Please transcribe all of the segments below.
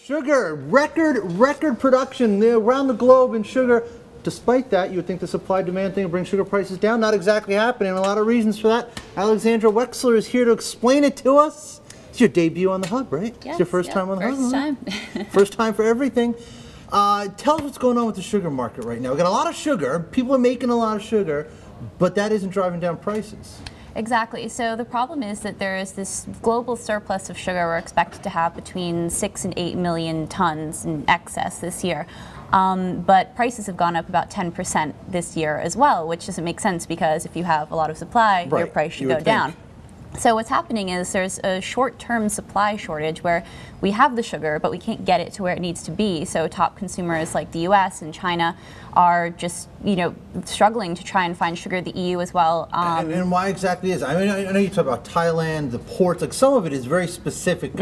Sugar, record production around the globe in sugar. Despite that, you would think the supply-demand thing will bring sugar prices down. Not exactly happening, and a lot of reasons for that. Alexandra Wexler is here to explain it to us. It's your debut on the Hub, right? Yes, it's your first time on the Hub. First time. First time for everything. Tell us what's going on with the sugar market right now. We've got a lot of sugar. People are making a lot of sugar, but that isn't driving down prices. Exactly. So the problem is that there is this global surplus of sugar we're expected to have between 6 and 8 million tons in excess this year. But prices have gone up about 10% this year as well, which doesn't make sense because if you have a lot of supply, your price should go down. So what's happening is there's a short-term supply shortage where we have the sugar, but we can't get it to where it needs to be. So top consumers like the U.S. and China are just, struggling to try and find sugar. The EU as well. And why exactly is? I mean, I know you talk about Thailand, the ports. Like some of it is very specific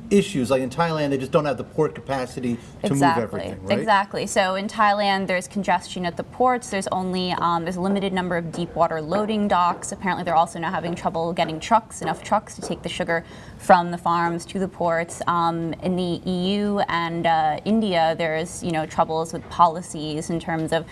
issues. Like in Thailand, they just don't have the port capacity to move everything. Right? Exactly. So in Thailand, there's congestion at the ports. There's only there's a limited number of deep water loading docks. Apparently, they're also now having trouble getting enough trucks to take the sugar from the farms to the ports. In the EU and India, there's troubles with policies in terms of,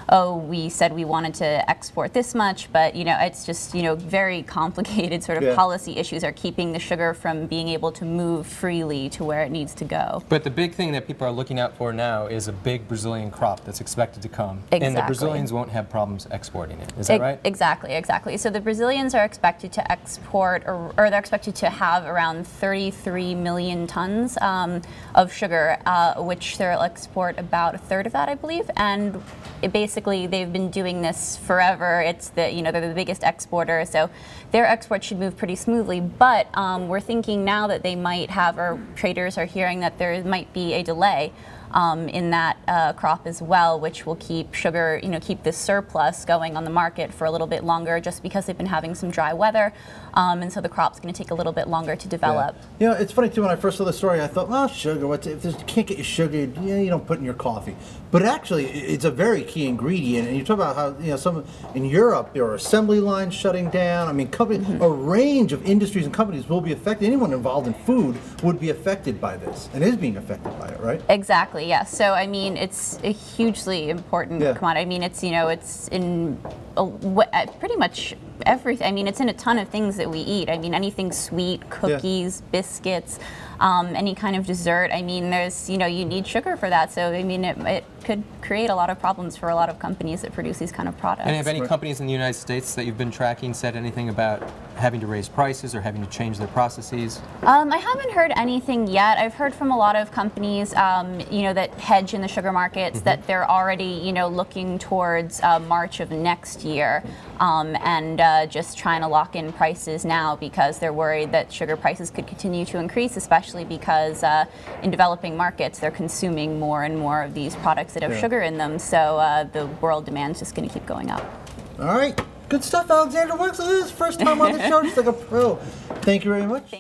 oh, we said we wanted to export this much, but it's just very complicated sort of policy issues are keeping the sugar from being able to move freely to where it needs to go. But the big thing that people are looking out for now is a big Brazilian crop that's expected to come. Exactly. And the Brazilians won't have problems exporting it. Is that right? Exactly. So the Brazilians are expected to export, or they're expected to have around 33 million tons of sugar, which they'll export about a third of that, I believe. And basically, they've been doing this forever. It's they're the biggest exporter, so their export should move pretty smoothly. But we're thinking now that they might have, or traders are hearing that there might be a delay in that crop as well, which will keep sugar, keep this surplus going on the market for a little bit longer, just because they've been having some dry weather, and so the crop's going to take a little bit longer to develop. It's funny too. When I first saw the story, I thought, well, sugar. If you can't get your sugar, you don't put in your coffee. But actually, it's a very key ingredient. And you talk about how some in Europe there are assembly lines shutting down. I mean, a range of industries and companies will be affected. Anyone involved in food would be affected by this, and is being affected by it, right? Exactly. Yes. So I mean, it's a hugely important commodity. I mean, it's it's in pretty much everything. I mean, it's in a ton of things that we eat. I mean, anything sweet, cookies, biscuits, any kind of dessert. I mean, there's you need sugar for that. So I mean, it could create a lot of problems for a lot of companies that produce these kind of products. And have any companies in the United States that you've been tracking said anything about having to raise prices or having to change their processes? I haven't heard anything yet. I've heard from a lot of companies, that hedge in the sugar markets, that they're already, looking towards March of next year, and just trying to lock in prices now because they're worried that sugar prices could continue to increase, especially because in developing markets they're consuming more and more of these products that have sugar in them. So the world demand is just going to keep going up. All right. Good stuff, Alexandra Wexler. This is first time on the show. She's like a pro. Thank you very much.